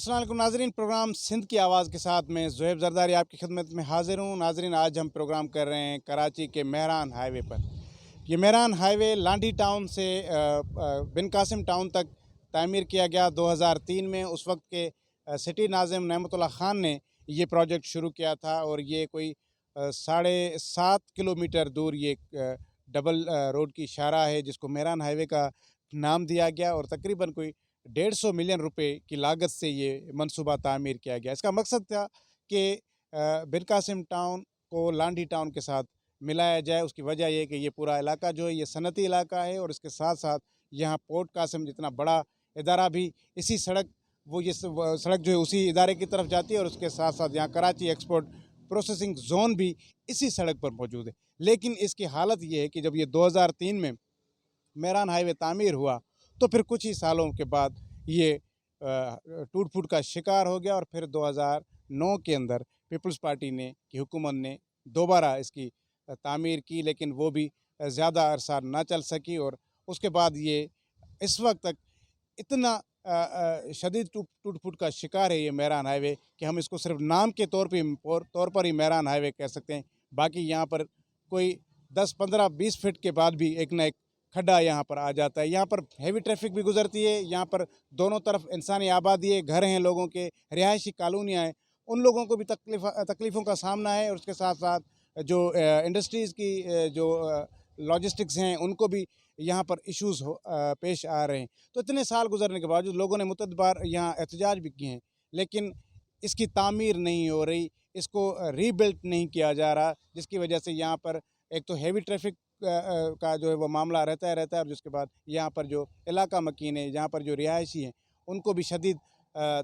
अस्सलाम वालेकुम नाजरीन, प्रोग्राम सिंध की आवाज़ के साथ मैं ज़ुहैब ज़रदारी आपकी खिदमत में हाज़िर हूँ। नाजरीन, आज हम प्रोग्राम कर रहे हैं कराची के मेहरान हाईवे पर। ये मेहरान हाईवे लांडी टाउन से बिन कासिम टाउन तक तामीर किया गया 2003 में। उस वक्त के सिटी नाज़िम नेमतुल्लाह ख़ान ने ये प्रोजेक्ट शुरू किया था और ये कोई 7.5 किलोमीटर दूर ये डबल रोड की शाहराह है जिसको मेहरान हाईवे का नाम दिया गया और तकरीबन कोई 150 मिलियन रुपए की लागत से ये मंसूबा तामीर किया गया। इसका मकसद था कि बिन कासिम टाउन को लांडी टाउन के साथ मिलाया जाए। उसकी वजह ये कि ये पूरा इलाका जो है ये सनती इलाका है और इसके साथ साथ यहाँ पोर्ट कासिम जितना बड़ा इदारा भी इसी सड़क ये सड़क जो है उसी इदारे की तरफ जाती है और उसके साथ साथ यहाँ कराची एक्सपोर्ट प्रोसेसिंग जोन भी इसी सड़क पर मौजूद है। लेकिन इसकी हालत ये है कि जब ये 2003 में मेहरान हाईवे तामीर हुआ तो फिर कुछ ही सालों के बाद ये टूट फूट का शिकार हो गया और फिर 2009 के अंदर पीपल्स पार्टी ने की हुकूमत ने दोबारा इसकी तामीर की, लेकिन वो भी ज़्यादा अरसा ना चल सकी और उसके बाद ये इस वक्त तक इतना शदीद टूट फूट का शिकार है ये मेहरान हाईवे कि हम इसको सिर्फ नाम के तौर पर ही मेहरान हाईवे कह सकते हैं। बाकी यहाँ पर कोई 10, 15, 20 फीट के बाद भी एक न एक खड्डा यहाँ पर आ जाता है। यहाँ पर हेवी ट्रैफिक भी गुजरती है। यहाँ पर दोनों तरफ इंसानी आबादी है, घर हैं लोगों के, रिहायशी कॉलोनियाँ हैं, उन लोगों को भी तकलीफ़ों का सामना है और उसके साथ साथ जो इंडस्ट्रीज़ की जो लॉजिस्टिक्स हैं उनको भी यहाँ पर इश्यूज़ पेश आ रहे हैं। तो इतने साल गुजरने के बावजूद लोगों ने मुतअद्दिद बार यहाँ एहतजाज भी किए हैं, लेकिन इसकी तामीर नहीं हो रही, इसको रीबिल्ट नहीं किया जा रहा, जिसकी वजह से यहाँ पर एक तो हेवी ट्रैफिक का जो है वो मामला रहता है और जिसके बाद यहाँ पर जो इलाका मकीन है, यहाँ पर जो रिहायशी हैं उनको भी शदीद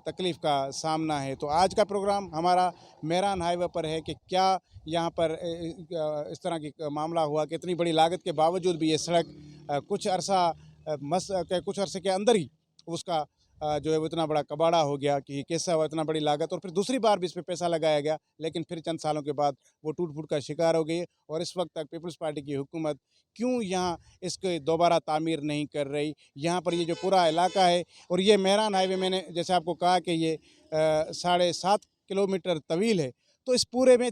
तकलीफ़ का सामना है। तो आज का प्रोग्राम हमारा मेहरान हाईवे पर है कि क्या यहाँ पर इस तरह की मामला हुआ कि इतनी बड़ी लागत के बावजूद भी ये सड़क कुछ अरसे के अंदर ही उसका जो है वो इतना बड़ा कबाड़ा हो गया कि कैसा हुआ, इतना बड़ी लागत और फिर दूसरी बार भी इस पर पैसा लगाया गया, लेकिन फिर चंद सालों के बाद वो टूट फूट का शिकार हो गई और इस वक्त तक पीपल्स पार्टी की हुकूमत क्यों यहाँ इसके दोबारा तामीर नहीं कर रही। यहाँ पर ये जो पूरा इलाका है और ये मेहरान हाईवे मैंने जैसे आपको कहा कि ये 7.5 किलोमीटर तवील है, तो इस पूरे में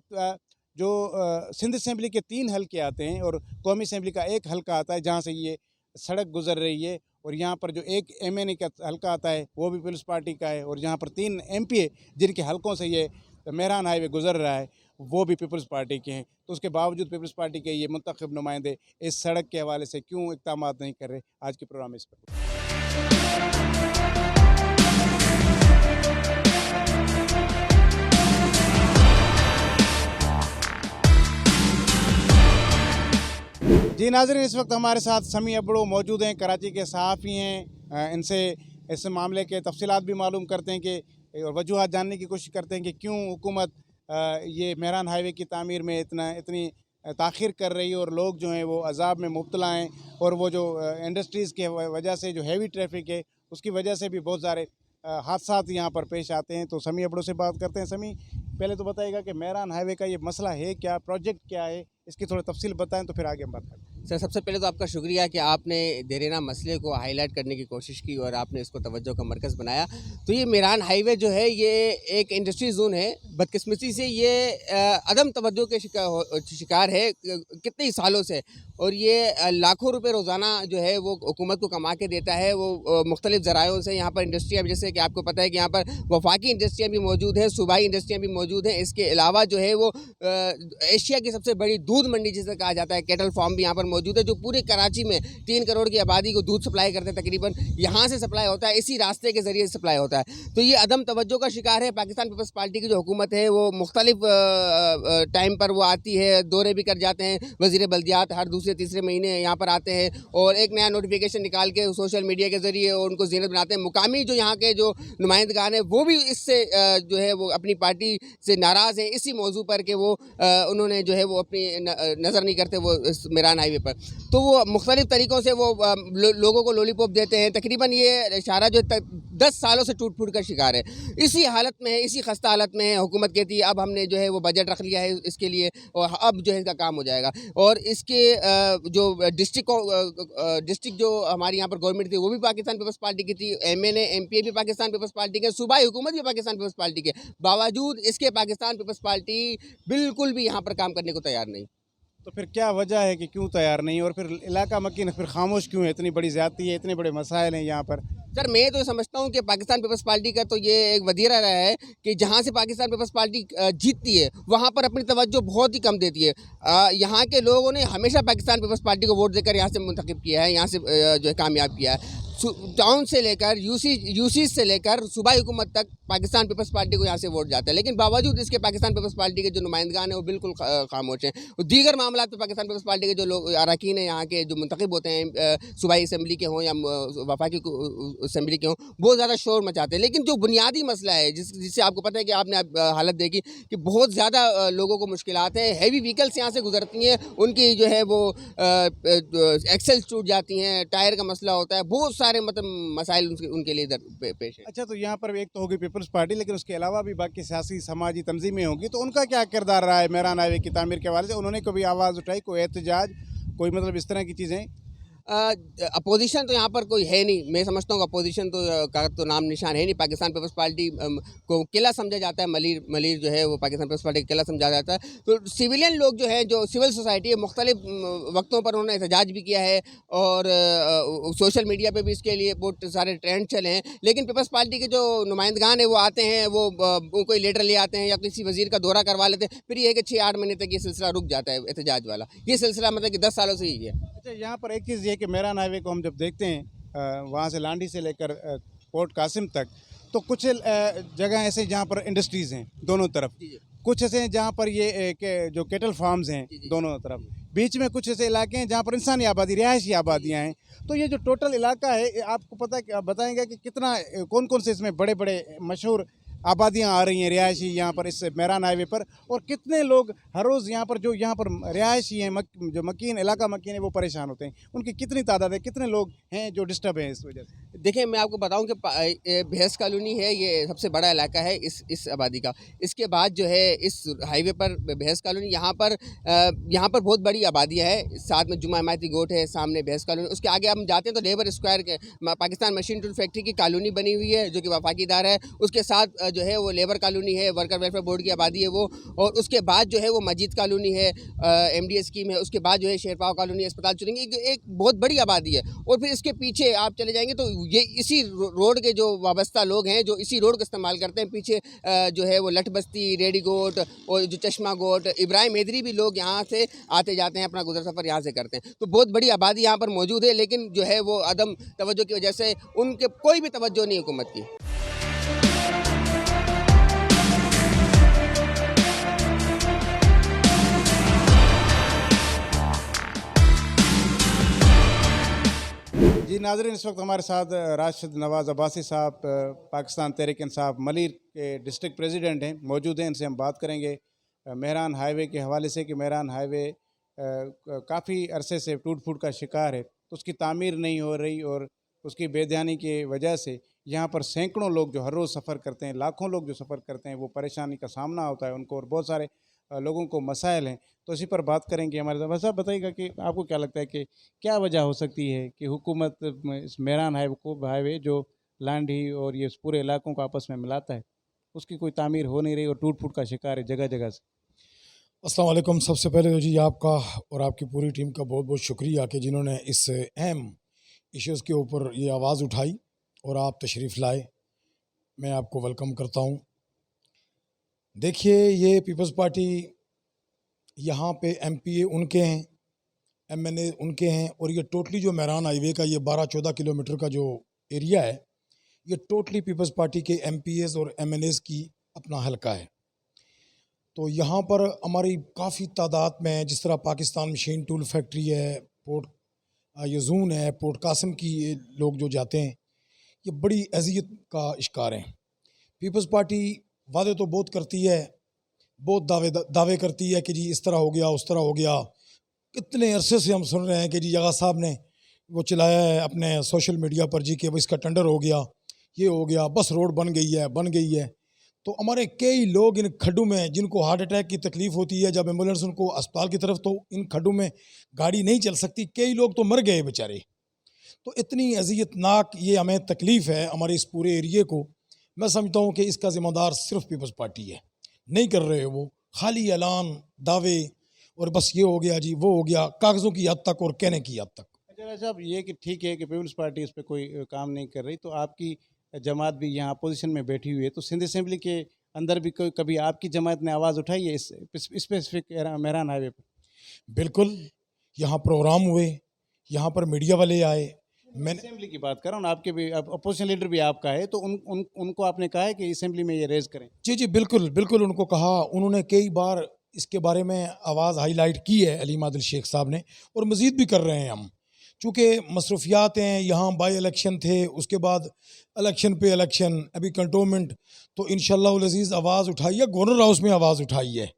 जो सिंध असम्बली के 3 हल्के आते हैं और कौमी असम्बली का एक हल्का आता है जहाँ से ये सड़क गुजर रही है और यहाँ पर जो एक MNA का हल्का आता है वो भी पीपल्स पार्टी का है और यहाँ पर 3 MP जिनके हलकों से ये मेहरान हाईवे गुजर रहा है वो भी पीपल्स पार्टी के हैं। तो उसके बावजूद पीपल्स पार्टी के ये मुंतखब नुमाइंदे इस सड़क के हवाले से क्यों इक़दाम नहीं कर रहे। आज के प्रोग्राम में इस पर जी नाज़रीन, इस वक्त हमारे साथ समी अबड़ो मौजूद हैं, कराची के सहाफ़ी हैं। इनसे इस मामले के तफसीलात भी मालूम करते हैं कि और वजूहात जानने की कोशिश करते हैं कि क्यों हुकूमत ये मेहरान हाईवे की तामीर में इतनी ताख़ीर कर रही है और लोग जो हैं वो अज़ाब में मुब्तला हैं और वो जो इंडस्ट्रीज़ के वजह से जो हेवी ट्रैफिक है उसकी वजह से भी बहुत सारे हादसात यहाँ पर पेश आते हैं। तो समी अबड़ो से बात करते हैं। समी, पहले तो बताइएगा कि मेहरान हाईवे का ये मसला है क्या, प्रोजेक्ट क्या है, इसकी थोड़ी तफसील बताएं तो फिर आगे हम बात करें। सर, सबसे पहले तो आपका शुक्रिया कि आपने देरीना मसले को हाईलाइट करने की कोशिश की और आपने इसको तवज्जो का मरकज़ बनाया। तो ये मेहरान हाईवे जो है ये एक इंडस्ट्री जोन है। बदकिस्मती से ये अदम तवज्जो के शिकार है कितने ही सालों से और ये लाखों रुपए रोज़ाना जो है वो हुकूमत को कमा के देता है। वो मुख्तलिफ ज़रायों से यहाँ पर इंडस्ट्रियाँ, जैसे कि आपको पता है कि यहाँ पर वफाकी इंडस्ट्रियाँ भी मौजूद हैं, सूबाई इंडस्ट्रियाँ भी मौजूद हैं। इसके अलावा जो है वो एशिया की सबसे बड़ी दूध मंडी जिसे कहा जाता है, कैटल फार्म भी यहाँ पर मौजूद है, जो पूरे कराची में 3 करोड़ की आबादी को दूध सप्लाई करते हैं। तकरीबन यहाँ से सप्लाई होता है, इसी रास्ते के ज़रिए सप्लाई होता है। तो ये अदम तवज्जो का शिकार है। पाकिस्तान पीपल्स पार्टी की जो हुकूमत है वो मुख्तलिफ टाइम पर वो आती है, दौरे भी कर जाते हैं। वज़ीर बल्दियात हर दूसरे तीसरे महीने यहाँ पर आते हैं और एक नया नोटिफिकेशन निकाल के सोशल मीडिया के ज़रिए उनको ज़ीनत बनाते हैं। मुकामी जो यहाँ के जो नुमाइंदगान हैं वो भी इससे जो है वो अपनी पार्टी से नाराज़ हैं इसी मौजू पर कि वो उन्होंने जो है वो अपनी नज़र नहीं करते वो इस मेहरान हाईवे پر. تو وہ مختلف طریقوں سے وہ لوگوں کو لولی پاپ دیتے ہیں. تقریباً یہ اشارہ جو 10 سالوں سے ٹوٹ پھوٹ کا شکار ہے. اسی حالت میں ہے, اسی خستہ حالت میں ہے. حکومت کہتی ہے اب ہم نے جو ہے وہ بجٹ رکھ لیا ہے اس کے لیے اور اب جو ہے اس کا کام ہو جائے گا. اور اس کے جو ڈسٹرکٹ جو ہماری یہاں پر گورنمنٹ تھی وہ بھی پاکستان پیپلز پارٹی کی تھی. M N A M P A بھی پاکستان پیپلز پارٹی کے, صوبائی حکومت بھی پاکستان پیپلز پارٹی کے. باوجود اس کے پاکستان پیپلز پارٹی بالکل بھی یہاں پر کام کرنے کو تیار نہیں. تو پھر کیا وجہ ہے کہ کیوں تیار نہیں, اور پھر علاقہ مکین پھر خاموش کیوں ہے؟ اتنی بڑی زیادتی ہے, اتنے بڑے مسائل ہیں یہاں پر. سر میں تو سمجھتا ہوں کہ پاکستان پیپلز پارٹی کا تو یہ ایک وتیرہ رہا ہے کہ جہاں سے پاکستان پیپلز پارٹی جیتتی ہے وہاں پر اپنی توجہ بہت ہی کم دیتی ہے. یہاں کے لوگوں نے ہمیشہ پاکستان پیپلز پارٹی کو ووٹ دے کر یہاں سے منتخب کیا ہے, یہاں سے جو ہے کامیاب کیا ہے. ٹاؤن سے لے کر یو سی سے لے کر صوبائی حکومت تک پاکستان پیپلز پارٹی کو یہاں سے ووٹ جاتا ہے. لیکن باوجود اس کے پاکستان پیپلز پارٹی کے جو نمائندگان ہیں وہ بالکل خاموش ہیں. دیگر معاملات پہ پاکستان پیپلز پارٹی کے جو لوگ اراکین ہیں یہاں کے جو منتخب ہوتے ہیں صوبائی اسمبلی کے ہوں یا وفاقی اسمبلی کے ہوں, بہت زیادہ شور مچاتے ہیں. لیکن جو بنیادی مسئلہ ہے جس سے آپ کو پتہ ہے کہ آپ نے حالت دیکھی کہ بہت زیادہ لوگوں کو مشکلات ہیں. ہیوی وہیکلس یہاں سے گزرتی ہیں, ان کی جو ہے وہ ایکسلس ٹوٹ جاتی ہیں, ٹائر کا مسئلہ ہوتا ہے, بہت سارے مطلب مسائل ان کے لیے ادھر پیش ہے. اچھا, تو یہاں پر ایک تو ہوگی پیپلز پارٹی, لیکن اس کے علاوہ بھی باقی سیاسی سماجی تنظیمیں ہوں گی, تو ان کا کیا کردار رہا ہے میران ہائی وے کی تعمیر کے حوالے سے؟ انہوں نے کبھی آواز اٹھائی, کوئی احتجاج, کوئی مطلب اس طرح کی چیزیں؟ اپوزیشن تو یہاں پر کوئی ہے نہیں. میں سمجھتا ہوں کہ اپوزیشن کا تو نام نشان ہے نہیں. پاکستان پیپلز پارٹی کو قلعہ سمجھا جاتا ہے, ملیر جو ہے وہ پاکستان پیپلز پارٹی کا قلعہ سمجھا جاتا ہے. تو سویلین لوگ جو ہیں, جو سول سوسائٹی ہے, مختلف وقتوں پر انہوں نے احتجاج بھی کیا ہے اور سوشل میڈیا پہ بھی اس کے لیے بہت سارے ٹرینڈ چلے ہیں. لیکن پیپلز پارٹی کے جو نمائندگان ہیں وہ آتے ہیں, وہ کوئی لیڈر لے آتے ہیں یا کسی وزیر کا دورہ کروا لیتے ہیں, پھر یہ ہے کہ 6-8 مہینے تک یہ سلسلہ رک جاتا ہے احتجاج والا. یہ سلسلہ مطلب کہ 10 سالوں سے ہی ہے. اچھا, یہاں پر ایک چیز یہ کہ میران ہائی وے کو ہم جب دیکھتے ہیں وہاں سے لانڈی سے لے کر پورٹ قاسم تک, تو کچھ جگہ ایسے جہاں پر انڈسٹریز ہیں دونوں طرف, کچھ ایسے ہیں جہاں پر یہ جو کیٹل فارمز ہیں دونوں طرف, بیچ میں کچھ ایسے علاقے ہیں جہاں پر انسانی آبادی, رہائشی آبادیاں ہیں. تو یہ جو ٹوٹل علاقہ ہے, آپ کو پتہ ہے کہ آپ بتائیں گے کہ کتنا کون کون سے اس میں بڑے بڑے مشہور آبادیاں آ رہی ہیں رہائشی یہاں پر اس میران ہائی وے پر, اور کتنے لوگ ہر روز یہاں پر جو یہاں پر رہائشی ہیں, جو مکین علاقہ مکین ہے, وہ پریشان ہوتے ہیں. ان کی کتنی تعداد ہے, کتنے لوگ ہیں جو ڈسٹرب ہیں اس وجہ سے؟ دیکھیں, میں آپ کو بتاؤں کہ بھیس کالونی ہے, یہ سب سے بڑا علاقہ ہے اس آبادی کا. اس کے بعد جو ہے اس ہائی وے پر بھیس کالونی, یہاں پر بہت بڑی آبادیاں ہے. ساتھ میں جمعہ حمایتی گوٹ ہے, سامنے بھیس کالونی. اس کے آگے ہم جاتے ہیں تو لیبر اسکوائر کے پاکستان مشین ٹول فیکٹری کی کالونی بنی ہوئی ہے جو کہ وفاقی ادارہ ہے. اس کے ساتھ جو ہے وہ لیبر کالونی ہے, ورکر ویلفیئر بورڈ کی آبادی ہے وہ. اور اس کے بعد جو ہے وہ مسجد کالونی ہے, ایم ڈی اے اسکیم ہے. اس کے بعد جو ہے شیرپاؤ کالونی, اسپتال چلیں گے, ایک بہت بڑی آبادی ہے. اور پھر اس کے پیچھے آپ چلے جائیں گے تو یہ اسی روڈ کے جو وابستہ لوگ ہیں جو اسی روڈ کا استعمال کرتے ہیں. پیچھے جو ہے وہ لٹ بستی, ریڈی گوٹ اور جو چشمہ گوٹ, ابراہیم حیدری بھی لوگ یہاں سے آتے جاتے ہیں, اپنا گزر سفر یہاں سے کرتے ہیں. تو بہت بڑی آبادی یہاں پر موجود ہے, لیکن جو ہے وہ عدم توجہ کی وجہ سے ان کے کوئی بھی توجہ نہیں حکومت کی. جی ناظرین, اس وقت ہمارے ساتھ راشد نواز عباسی صاحب, پاکستان تحریک انصاف ملیر کے ڈسٹرکٹ پریزیڈنٹ ہیں, موجود ہیں. ان سے ہم بات کریں گے میران ہائی وے کے حوالے سے کہ میران ہائی وے کافی عرصے سے ٹوٹ پھوٹ کا شکار ہے, تو اس کی تعمیر نہیں ہو رہی, اور اس کی بے دھیانی کی وجہ سے یہاں پر سینکڑوں لوگ جو ہر روز سفر کرتے ہیں, لاکھوں لوگ جو سفر کرتے ہیں, وہ پریشانی کا سامنا ہوتا ہے ان کو, اور بہت سارے لوگوں کو مسائل ہیں. تو اسی پر بات کریں گے. ہمارے صاحب بتائیے گا کہ آپ کو کیا لگتا ہے کہ کیا وجہ ہو سکتی ہے کہ حکومت اس میران ہائی وے جو لانڈھی اور یہ پورے علاقوں کو آپس میں ملاتا ہے, اس کی کوئی تعمیر ہو نہیں رہی اور ٹوٹ پھوٹ کا شکار ہے جگہ جگہ سے؟ السلام علیکم. سب سے پہلے تو جی آپ کا اور آپ کی پوری ٹیم کا بہت بہت شکریہ کہ جنہوں نے اس اہم ایشوز کے اوپر یہ آواز اٹھائی اور آپ تشریف لائے. میں آپ کو ویلکم کرتا ہوں. دیکھیے, یہ پیپلز پارٹی یہاں پہ ایم پی اے ان کے ہیں, ایم این اے ان کے ہیں, اور یہ ٹوٹلی جو میران ہائی وے کا یہ 12-14 کلومیٹر کا جو ایریا ہے, یہ ٹوٹلی پیپلز پارٹی کے ایم پی ایز اور ایم این ایز کی اپنا حلقہ ہے. تو یہاں پر ہماری کافی تعداد میں, جس طرح پاکستان مشین ٹول فیکٹری ہے, پورٹ یہ زون ہے, پورٹ قاسم کی لوگ جو جاتے ہیں, یہ بڑی اذیت کا شکار ہیں. پیپلز پارٹی وعدے تو بہت کرتی ہے, بہت دعوے کرتی ہے کہ جی اس طرح ہو گیا, اس طرح ہو گیا, कितने अरसे से हम सुन रहे हैं कि जी जगा साहब ने वो चलाया है अपने सोशल मीडिया पर जी कि अब इसका टेंडर हो गया, ये हो गया, बस रोड बन गई है। तो हमारे कई लोग इन खड्डों में, जिनको हार्ट अटैक की तकलीफ़ होती है, जब एम्बुलेंस उनको अस्पताल की तरफ, तो इन खड्डों में गाड़ी नहीं चल सकती, कई लोग तो मर गए बेचारे। तो इतनी अज़ियतनाक ये हमें तकलीफ़ है हमारे इस पूरे एरिए को। मैं समझता हूँ कि इसका ज़िम्मेदार सिर्फ पीपल्स पार्टी है। नहीं कर रहे वो, खाली ऐलान, दावे, और बस ये हो गया जी, वो हो गया, कागज़ों की हद तक और कहने की हद तक। अच्छा साहब, ये कि ठीक है कि पीपल्स पार्टी इस पर कोई काम नहीं कर रही, तो आपकी जमात भी यहाँ अपोजिशन में बैठी हुई है, तो सिंध असेंबली के अंदर भी कोई कभी आपकी जमात ने आवाज़ उठाई है इस स्पेसिफिक मेहरान हाईवे पर? बिल्कुल, यहाँ प्रोग्राम हुए, यहाँ पर मीडिया वाले आए। मैंने असेंबली की बात कर रहा हूँ, आपके भी अपोजिशन लीडर भी आपका है, तो उनको आपने कहा है कि असेंबली में ये रेज करें? जी बिल्कुल बिल्कुल, उनको कहा, उन्होंने कई बार इसके बारे में आवाज़ हाईलाइट की है अलीम आदिल शेख साहब ने, और मज़ीद भी कर रहे हैं हम। चूँकि मसरूफियात हैं, यहाँ बाई इलेक्शन थे, उसके बाद इलेक्शन पे इलेक्शन, अभी कंटोनमेंट, तो इंशाअल्लाह उल अज़ीज़ आवाज़ उठाई है, गवर्नर हाउस में आवाज़ उठाई है।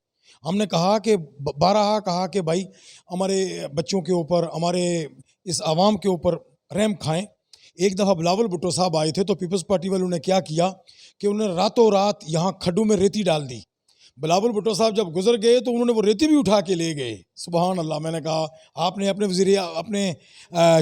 हमने कहा कि बारहा कहा कि भाई हमारे बच्चों के ऊपर, हमारे इस आवाम के ऊपर रहम खाएं। एक दफ़ा बिलावल भुट्टो साहब आए थे, तो पीपल्स पार्टी वालों ने क्या किया कि उन्होंने रातों रात यहाँ खड्डों में रेती डाल दी। बिलावल भुट्टो साहब जब गुजर गए तो उन्होंने वो रेती भी उठा के ले गए। सुबहान अल्लाह। मैंने कहा आपने अपने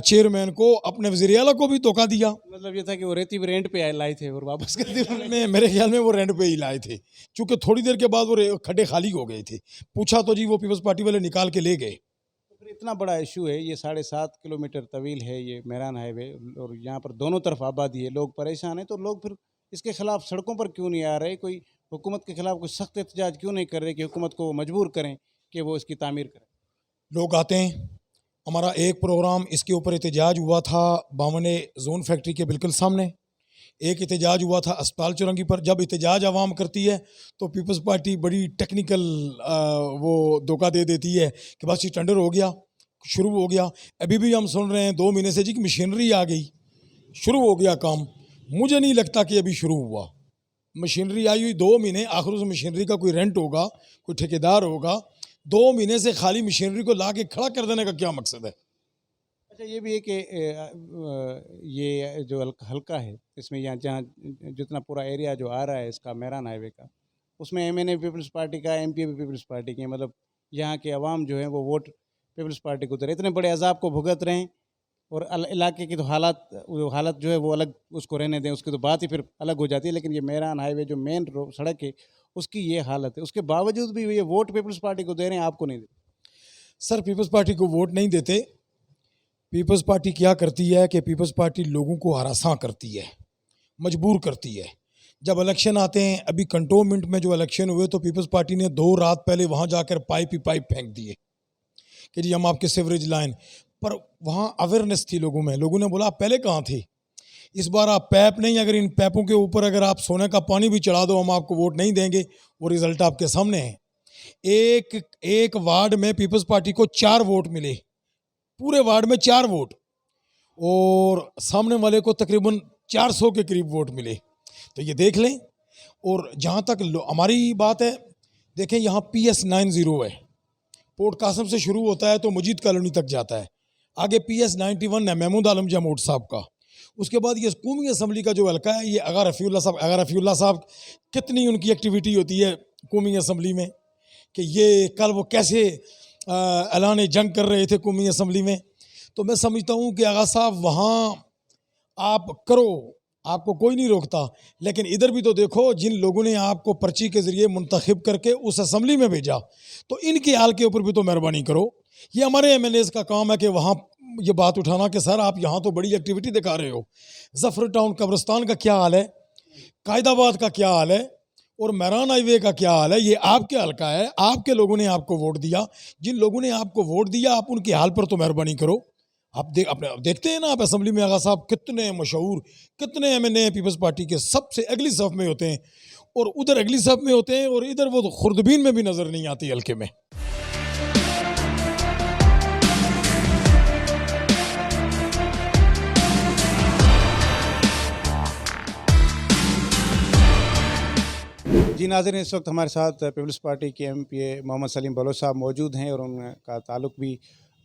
चेयरमैन को, अपने वज़ीर आला को भी धोखा दिया। मतलब ये था कि वो रेती भी रेंट पे लाए थे और वापस कर दी उन्होंने। मेरे ख्याल में वो रेंट पे ही लाए थे, चूँकि थोड़ी देर के बाद वो खड्डे खाली हो गए थे। पूछा तो जी वो पीपल्स पार्टी वाले निकाल के ले गए। फिर इतना बड़ा इशू है, ये 7.5 किलोमीटर तवील है ये मेहरान हाईवे, और यहाँ पर दोनों तरफ आबादी है, लोग परेशान हैं, तो लोग फिर इसके खिलाफ सड़कों पर क्यों नहीं आ रहे? कोई हुकूमत के खिलाफ कोई सख्त एहतजाज क्यों नहीं कर रहे कि हुकूमत को मजबूर करें कि वो इसकी तामीर करें? लोग आते हैं। हमारा एक प्रोग्राम इसके ऊपर एहतजाज हुआ था बावने जोन फैक्ट्री के बिल्कुल सामने, एक एहतजाज हुआ था अस्पताल चौरंगी पर। जब एहतजाज आवाम करती है तो पीपल्स पार्टी बड़ी टेक्निकल वो धोखा दे देती है कि बस ये टेंडर हो गया, शुरू हो गया। अभी भी हम सुन रहे हैं 2 महीने से जी कि मशीनरी आ गई, शुरू हो गया काम। मुझे नहीं लगता कि अभी शुरू हुआ। मशीनरी आई हुई 2 महीने, आखिर उस मशीनरी का कोई रेंट होगा, कोई ठेकेदार होगा। 2 महीने से खाली मशीनरी को ला के खड़ा कर देने का क्या मकसद है? अच्छा, ये भी है कि ये जो हल्का है, इसमें यहाँ जहाँ जितना पूरा एरिया जो आ रहा है इसका मेहरान हाईवे का, उसमें MNA पीपल्स पार्टी का, MP भी पीपल्स पार्टी के, मतलब यहाँ के अवाम जो हैं वो वोट पीपल्स पार्टी को दे रहे। इतने बड़े अजाब को भुगत रहे हैं, और इलाके की तो हालत जो है वो अलग, उसको रहने दें, उसकी तो बात ही फिर अलग हो जाती है। लेकिन ये मेहरान हाईवे जो मेन सड़क है उसकी ये हालत है, उसके बावजूद भी ये वोट पीपल्स पार्टी को दे रहे हैं, आपको नहीं देते। सर, पीपल्स पार्टी को वोट नहीं देते। पीपल्स पार्टी क्या करती है कि पीपल्स पार्टी लोगों को हरासा करती है, मजबूर करती है। जब इलेक्शन आते हैं, अभी कंटोनमेंट में जो इलेक्शन हुए, तो पीपल्स पार्टी ने 2 रात पहले वहाँ जाकर पाइप फेंक दिए कि जी हम आपके सीवरेज लाइन पर। वहाँ अवेयरनेस थी लोगों में, लोगों ने बोला आप पहले कहाँ थे? इस बार आप पैप नहीं, अगर इन पैपों के ऊपर अगर आप सोने का पानी भी चढ़ा दो, हम आपको वोट नहीं देंगे। वो रिजल्ट आपके सामने है। एक वार्ड में पीपल्स पार्टी को 4 वोट मिले, पूरे वार्ड में 4 वोट, और सामने वाले को तकरीबन 400 के करीब वोट मिले। तो ये देख लें। और जहाँ तक हमारी बात है, देखें यहाँ PS 90 है, पोर्ट कासम से शुरू होता है तो मजीद कॉलोनी तक जाता है। आगे PS 91 है महमूद आलम जमूट साहब का। उसके बाद ये कौमी असम्बली का जो हल्का है, ये अगर रफ़ीउल्लाह साहब कितनी उनकी एक्टिविटी होती है कौमी असम्बली में, कि ये कल वो कैसे ऐलान जंग कर रहे थे कौमी असम्बली में। तो मैं समझता हूँ कि आगा साहब वहाँ आप करो, आपको कोई नहीं रोकता, लेकिन इधर भी तो देखो, जिन लोगों ने आपको पर्ची के ज़रिए मुंतखब करके उस असम्बली में भेजा, तो इनके हाल के ऊपर भी तो मेहरबानी करो। ये हमारे MLAs का काम है कि वहाँ ये बात उठाना कि सर आप यहाँ तो बड़ी एक्टिविटी दिखा रहे हो। जफर टाउन कब्रिस्तान का क्या हाल है, कायदाबाद का क्या हाल है, और मेहरान हाईवे का क्या हाल है? ये आपके हल्का है, आपके लोगों ने आपको वोट दिया। जिन लोगों ने आपको वोट दिया, आप उनके हाल पर तो मेहरबानी करो। आप देखते हैं ना, आप असम्बली में आगा साहब कितने मशहूर, कितने MNA पीपल्स पार्टी के सबसे अगली सफ में होते हैं, और उधर अगली सफ में होते हैं, और इधर वो तो खुर्दबीन में भी नज़र नहीं आती हल्के में। जी नाज़रीन, इस वक्त हमारे साथ पीपल्स पार्टी के MPA मोहम्मद सलीम बलोच साहब मौजूद हैं, और उनका ताल्लुक़ भी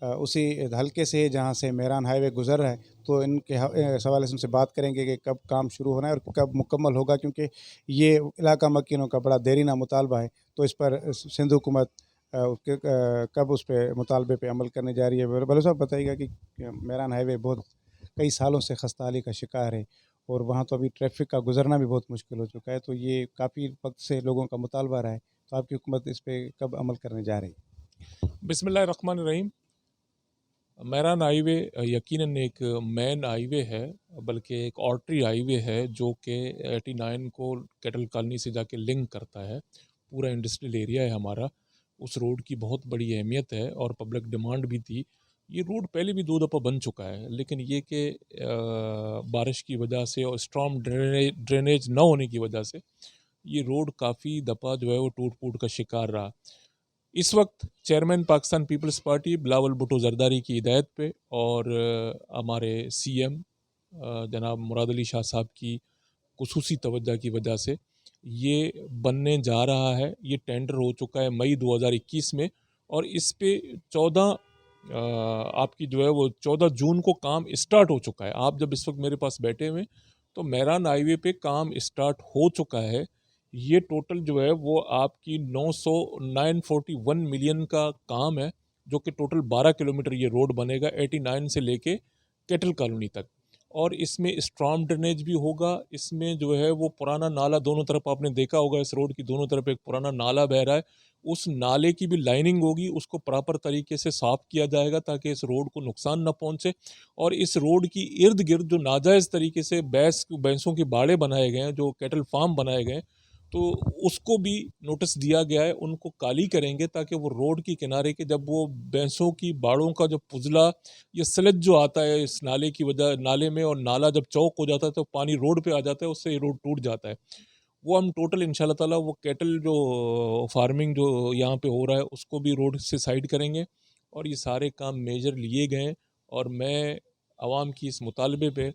اسی حلقے سے ہے جہاں سے مہران ہائی وے گزر رہا ہے. تو ان کے حوالے سے ان سے بات کریں گے کہ کب کام شروع ہونا ہے اور کب مکمل ہوگا، کیونکہ یہ علاقہ مکینوں کا بڑا دیرینہ مطالبہ ہے. تو اس پر سندھ حکومت کب اس پہ مطالبے پہ عمل کرنے جا رہی ہے. بلو صاحب بتائیے گا کہ مہران ہائی وے بہت کئی سالوں سے خستہ حالی کا شکار ہے اور وہاں تو ابھی ٹریفک کا گزرنا بھی بہت مشکل ہو چکا ہے. تو یہ کافی وقت سے لوگوں کا مطالبہ رہا ہے. تو آپ کی حکومت اس پہ کب عمل کرنے جا رہی ہے؟ بسم اللہ الرحمن الرحیم. مہران ہائی وے یقیناً ایک مین ہائی وے ہے، بلکہ ایک آرٹری ہائی وے ہے جو کہ 89 کو کیٹل کالونی سے جا کے لنک کرتا ہے. پورا انڈسٹریل ایریا ہے ہمارا. اس روڈ کی بہت بڑی اہمیت ہے اور پبلک ڈیمانڈ بھی تھی. یہ روڈ پہلے بھی 2 دفعہ بن چکا ہے، لیکن یہ کہ بارش کی وجہ سے اور اسٹرام ڈرینیج نہ ہونے کی وجہ سے یہ روڈ کافی دفعہ جو ہے وہ ٹوٹ پھوٹ کا شکار رہا. اس وقت chairman Pakistan Peoples Party Bilawal Bhutto Zardari کی ہدایت پہ اور ہمارے سی ایم جناب مراد علی شاہ صاحب کی خصوصی توجہ کی وجہ سے یہ بننے جا رہا ہے. یہ ٹینڈر ہو چکا ہے مئی 2021 میں، اور اس پہ 14 آپ کی جو ہے وہ 14 جون کو کام اسٹارٹ ہو چکا ہے. آپ جب اس وقت میرے پاس بیٹھے ہوئے تو مہران ہائی وے پہ کام اسٹارٹ ہو چکا ہے. یہ ٹوٹل جو ہے وہ آپ کی 941 ملین کا کام ہے، جو کہ ٹوٹل 12 کلومیٹر یہ روڈ بنے گا 89 سے لے کے کیٹل کالونی تک. اور اس میں اسٹرام ڈرینیج بھی ہوگا. اس میں جو ہے وہ پرانا نالا دونوں طرف آپ نے دیکھا ہوگا، اس روڈ کی دونوں طرف ایک پرانا نالا بہہ رہا ہے. اس نالے کی بھی لائننگ ہوگی، اس کو پراپر طریقے سے صاف کیا جائے گا تاکہ اس روڈ کو نقصان نہ پہنچے. اور اس روڈ کی ارد گرد جو ناجائز طریقے سے بھینسوں کے باڑے بنائے گئے ہیں، جو کیٹل فارم بنائے گئے ہیں، تو اس کو بھی نوٹس دیا گیا ہے. ان کو کالی کریں گے تاکہ وہ روڈ کی کنارے کے جب وہ بھینسوں کی باڑوں کا جو پزلا یا سلج جو آتا ہے اس نالے کی وجہ نالے میں، اور نالا جب چوک ہو جاتا ہے تو پانی روڈ پہ آ جاتا ہے، اس سے یہ روڈ ٹوٹ جاتا ہے. وہ ہم ٹوٹل انشاءاللہ تعالیٰ وہ کیٹل جو فارمنگ جو یہاں پہ ہو رہا ہے اس کو بھی روڈ سے سائڈ کریں گے. اور یہ سارے کام میجر لیے گئے ہیں. اور میں عوام کی اس مطالبے پہ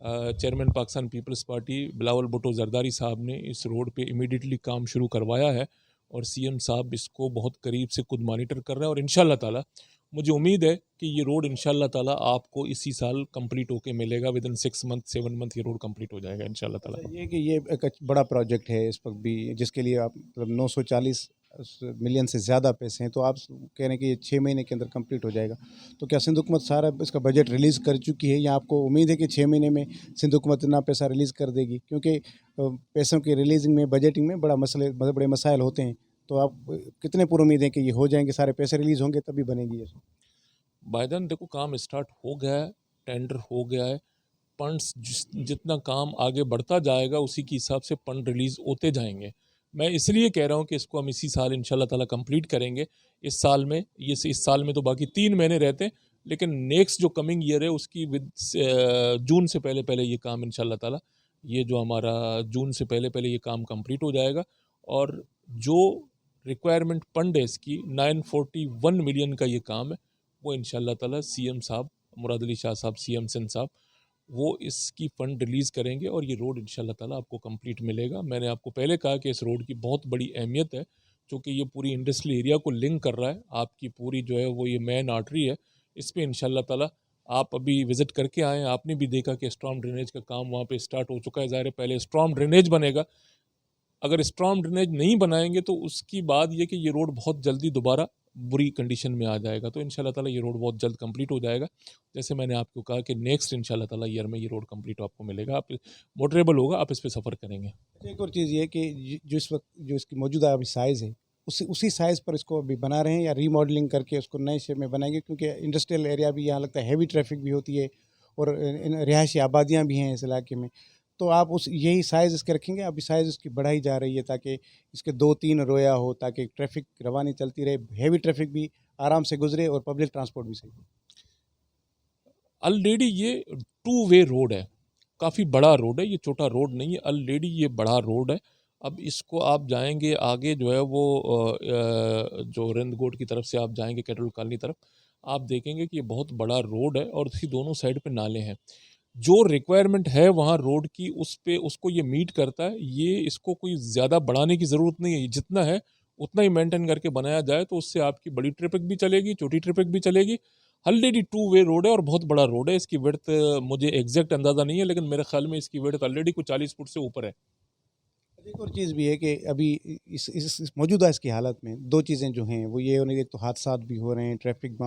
chairman Pakistan Peoples Party Bilawal Bhutto Zardari صاحب نے اس روڈ پہ امیڈیٹلی کام شروع کروایا ہے، اور سی ایم صاحب اس کو بہت قریب سے خود مانیٹر کر رہے ہیں. اور انشاءاللہ تعالیٰ مجھے امید ہے کہ یہ روڈ انشاءاللہ تعالیٰ آپ کو اسی سال کمپلیٹ ہو کے ملے گا. ودن 6 منتھ 7 منتھ یہ روڈ کمپلیٹ ہو جائے گا انشاءاللہ تعالیٰ. یہ کہ یہ ایک بڑا پروجیکٹ ہے اس وقت بھی، جس کے لیے آپ مطلب 940 ملین سے زیادہ پیسے ہیں. تو آپ کہہ رہے ہیں کہ یہ 6 مہینے کے اندر کمپلیٹ ہو جائے گا. تو کیا سندھ حکومت سارا اس کا بجٹ ریلیز کر چکی ہے، یا آپ کو امید ہے کہ 6 مہینے میں سندھ حکومت اتنا پیسہ ریلیز کر دے گی؟ کیونکہ پیسوں کی ریلیزنگ میں بجٹنگ میں بڑے مسائل ہوتے ہیں. تو آپ کتنے پر امید ہیں کہ یہ ہو جائیں گے، سارے پیسے ریلیز ہوں گے تبھی بنے گی یہ؟ بائی دین دیکھو کام اسٹارٹ ہو گیا ہے، ٹینڈر ہو گیا ہے. فنڈس جتنا کام آگے بڑھتا جائے گا اسی کے حساب سے فنڈ ریلیز ہوتے جائیں گے. میں اس لیے کہہ رہا ہوں کہ اس کو ہم اسی سال انشاءاللہ تعالیٰ کمپلیٹ کریں گے. اس سال میں اس سال میں تو باقی 3 مہینے رہتے ہیں، لیکن نیکسٹ جو کمنگ ایئر ہے اس کی جون سے پہلے یہ کام انشاءاللہ تعالیٰ یہ جو ہمارا جون سے پہلے یہ کام کمپلیٹ ہو جائے گا. اور جو ریکوائرمنٹ فنڈ ہے اس کی 941 ملین کا یہ کام ہے، وہ انشاءاللہ تعالیٰ سی ایم صاحب مراد علی شاہ صاحب سی ایم سندھ صاحب وہ اس کی فنڈ ریلیز کریں گے، اور یہ روڈ انشاءاللہ تعالیٰ آپ کو کمپلیٹ ملے گا. میں نے آپ کو پہلے کہا کہ اس روڈ کی بہت بڑی اہمیت ہے، چونکہ یہ پوری انڈسٹریل ایریا کو لنک کر رہا ہے. آپ کی پوری جو ہے وہ یہ مین آرٹری ہے. اس پہ انشاءاللہ تعالیٰ آپ ابھی وزٹ کر کے آئیں، آپ نے بھی دیکھا کہ اسٹرام ڈرینیج کا کام وہاں پہ اسٹارٹ ہو چکا ہے. ظاہر ہے پہلے اسٹرام ڈرینیج بنے گا. اگر اسٹرام ڈرینیج نہیں بنائیں گے تو اس کی بعد یہ کہ یہ روڈ بہت جلدی دوبارہ بری کنڈیشن میں آ جائے گا. تو انشاءاللہ تعالیٰ یہ روڈ بہت جلد کمپلیٹ ہو جائے گا. جیسے میں نے آپ کو کہا کہ نیکسٹ انشاءاللہ تعالیٰ ایئر میں یہ روڈ کمپلیٹ آپ کو ملے گا. آپ موٹریبل ہوگا، آپ اس پہ سفر کریں گے. ایک اور چیز یہ ہے کہ جو اس وقت جو اس کی موجودہ ابھی سائز ہے اسی سائز پر اس کو ابھی بنا رہے ہیں، یا ری ماڈلنگ کر کے اس کو نئے شیپ میں بنائیں گے؟ کیونکہ انڈسٹریل ایریا بھی یہاں لگتا ہے ہیوی ٹریفک بھی ہوتی ہے اور رہائشی آبادیاں بھی ہیں اس علاقے میں. تو آپ یہی سائز اس کے رکھیں گے؟ ابھی سائز اس کی بڑھائی جا رہی ہے تاکہ اس کے 2-3 رویا ہو، تاکہ ٹریفک روانی چلتی رہے، ہیوی ٹریفک بھی آرام سے گزرے اور پبلک ٹرانسپورٹ بھی صحیح. آلریڈی یہ 2 وے روڈ ہے، کافی بڑا روڈ ہے، یہ چھوٹا روڈ نہیں ہے. آلریڈی یہ بڑا روڈ ہے. اب اس کو آپ جائیں گے آگے جو ہے وہ جو رند گوٹ کی طرف سے آپ جائیں گے کیٹل کالونی طرف، آپ دیکھیں گے کہ یہ بہت بڑا روڈ ہے اور اس کی دونوں سائڈ پہ نالے ہیں. جو ریکوائرمنٹ ہے وہاں روڈ کی اس کو یہ میٹ کرتا ہے. یہ اس کو کوئی زیادہ بڑھانے کی ضرورت نہیں ہے. جتنا ہے اتنا ہی مینٹین کر کے بنایا جائے تو اس سے آپ کی بڑی ٹریفک بھی چلے گی، چھوٹی ٹریفک بھی چلے گی. ऑलरेडी 2 वे रोड है और बहुत बड़ा रोड है। इसकी विड्थ मुझे एग्जैक्ट अंदाज़ा नहीं है, लेकिन मेरे ख्याल में इसकी विड्थ ऑलरेडी कुछ 40 फुट से ऊपर है। एक और चीज़ भी है कि अभी इस मौजूदा इसकी हालत में दो चीज़ें जो हैं वो ये हो रही है, एक तो हादसात भी हो रहे हैं, ट्रैफिक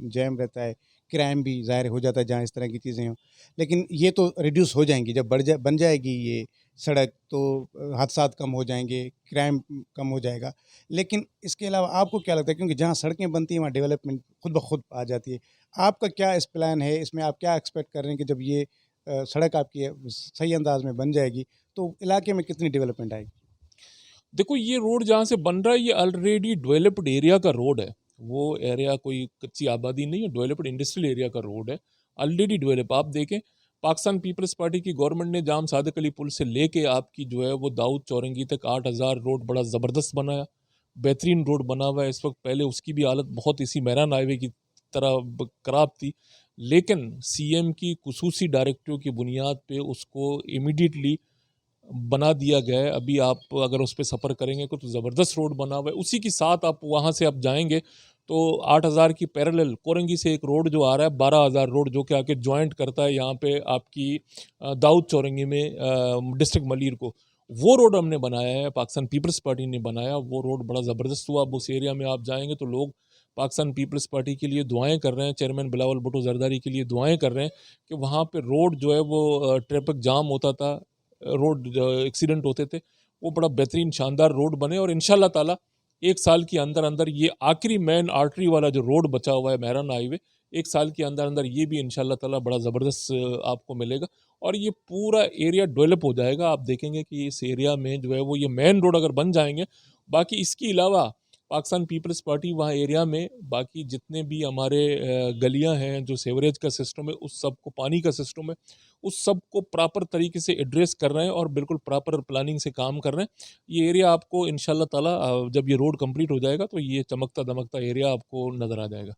जैम रहता है, क्राइम भी ज़ाहिर हो जाता है जहाँ इस तरह की चीज़ें हों। लेकिन ये तो रिड्यूस हो जाएंगी जब बन जाएगी ये सड़क, तो हादसात कम हो जाएंगे, क्राइम कम हो जाएगा। लेकिन इसके अलावा आपको क्या लगता है, क्योंकि जहाँ सड़कें बनती हैं वहाँ डेवलपमेंट खुद ब खुद आ जाती है, आपका क्या इस प्लान है, इसमें आप क्या एक्सपेक्ट कर रहे हैं कि जब ये सड़क आपकी सही अंदाज में बन जाएगी तो इलाके में कितनी डेवलपमेंट आएगी? देखो, ये रोड जहाँ से बन रहा है ये ऑलरेडी डेवलप्ड एरिया का रोड है। वो एरिया कोई कच्ची आबादी नहीं है, डेवलप्ड इंडस्ट्रियल एरिया का रोड है, ऑलरेडी डेवलप। आप देखें, पाकिस्तान पीपल्स पार्टी की गवर्नमेंट ने जाम सादिक अली पुल से लेके आपकी जो है वो दाऊद चौरंगी तक 8000 रोड बड़ा ज़बरदस्त बनाया, बेहतरीन रोड बना हुआ है इस वक्त। पहले उसकी भी हालत बहुत इसी मेहरान हाईवे की तरह ख़राब थी, लेकिन सीएम की खुसूसी डायरेक्टिव की बुनियाद पे उसको इमीडिएटली बना दिया गया है। अभी आप अगर उस पर सफ़र करेंगे तो ज़बरदस्त रोड बना हुआ है। उसी के साथ आप वहाँ से आप जाएंगे तो 8000 की पैरेलल कोरंगी से एक रोड जो आ रहा है 12000 रोड, जो कि आके जॉइंट करता है यहाँ पे आपकी दाऊद चौरंगी में डिस्ट्रिक्ट मलीर को। वो रोड हमने बनाया है, पाकिस्तान पीपल्स पार्टी ने बनाया। वो रोड बड़ा ज़बरदस्त हुआ। अब उस एरिया में आप जाएंगे तो लोग पाकिस्तान पीपल्स पार्टी के लिए दुआएं कर रहे हैं, चेयरमैन बिलावल भुट्टो जरदारी के लिए दुआएं कर रहे हैं कि वहाँ पे रोड जो है वो ट्रैफिक जाम होता था, रोड एक्सीडेंट होते थे, वो बड़ा बेहतरीन शानदार रोड बने। और इंशाल्लाह ताला 1 साल के अंदर अंदर ये आखिरी मेन आर्टरी वाला जो रोड बचा हुआ है मेहरान हाईवे, 1 साल के अंदर अंदर ये भी इंशाल्लाह ताला बड़ा ज़बरदस्त आपको मिलेगा और ये पूरा एरिया डेवलप हो जाएगा। आप देखेंगे कि इस एरिया में जो है वो ये मेन रोड अगर बन जाएंगे, बाकी इसके अलावा पाकिस्तान पीपल्स पार्टी वहाँ एरिया में बाकी जितने भी हमारे गलियाँ हैं, जो सेवरेज का सिस्टम है, उस सब को, पानी का सिस्टम है, उस सब को प्रॉपर तरीके से एड्रेस कर रहे हैं और बिल्कुल प्रॉपर प्लानिंग से काम कर रहे हैं। ये एरिया आपको इंशाल्लाह ताला जब ये रोड कंप्लीट हो जाएगा तो ये चमकता दमकता एरिया आपको नज़र आ जाएगा।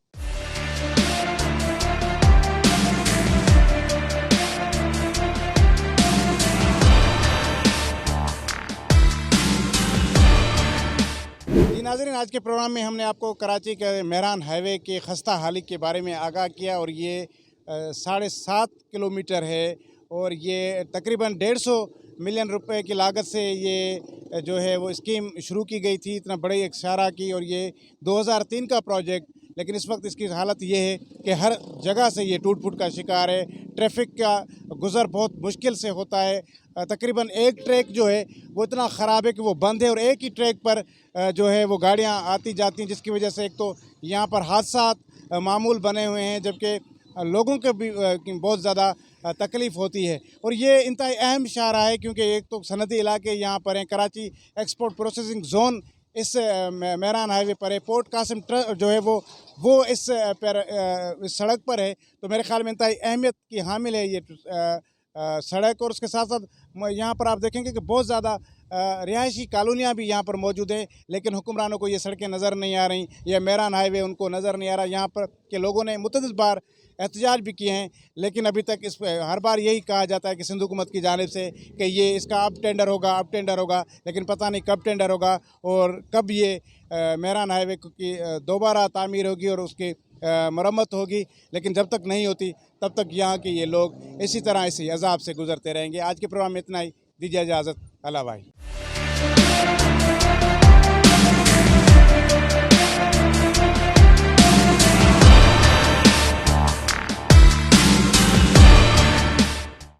जी नाज़रीन, आज के प्रोग्राम में हमने आपको कराची के मेहरान हाईवे के खस्ता हाली के बारे में आगाह किया और ये 7.5 किलोमीटर है और ये तकरीबन 150 मिलियन रुपए की लागत से ये जो है वो स्कीम शुरू की गई थी, इतना बड़े एक शारा की, और ये 2003 का प्रोजेक्ट। लेकिन इस वक्त इसकी हालत ये है कि हर जगह से ये टूट फूट का शिकार है, ट्रैफिक का गुज़र बहुत मुश्किल से होता है। तकरीबन एक ट्रैक जो है वो इतना ख़राब है कि वो बंद है और एक ही ट्रैक पर जो है वो गाड़ियाँ आती जाती हैं, जिसकी वजह से एक तो यहाँ पर हादसात मामूल बने हुए हैं, जबकि लोगों के भी बहुत ज़्यादा तकलीफ़ होती है। और ये इंतहाई अहम शाहरा है क्योंकि एक तो सनदी इलाके यहाँ पर हैं, कराची एक्सपोर्ट प्रोसेसिंग ज़ोन इस मेहरान हाईवे पर है, पोर्ट कासिम जो है वो इस सड़क पर है। तो मेरे ख़्याल में इंतहाई अहमियत की हामिल है ये सड़क। और उसके साथ साथ यहाँ पर आप देखेंगे कि बहुत ज़्यादा रिहायशी कॉलोनियाँ भी यहाँ पर मौजूद हैं, लेकिन हुक्मरानों को ये सड़कें नज़र नहीं आ रही, ये मेहरान हाईवे उनको नज़र नहीं आ रहा। यहाँ पर के लोगों ने मुतअद्दिद बार एहतजाज भी किए हैं, लेकिन अभी तक इस हर बार यही कहा जाता है कि सिंध हुकूमत की जानिब से कि ये इसका अब टेंडर होगा, लेकिन पता नहीं कब टेंडर होगा और कब ये मेहरान हाईवे की दोबारा तामीर होगी और उसकी मरम्मत होगी। लेकिन जब तक नहीं होती तब तक यहाँ के ये लोग इसी तरह इसी अजाब से गुजरते रहेंगे। आज के प्रोग्राम में इतना ही, दीजिए इजाज़त, अल्लाह भाई।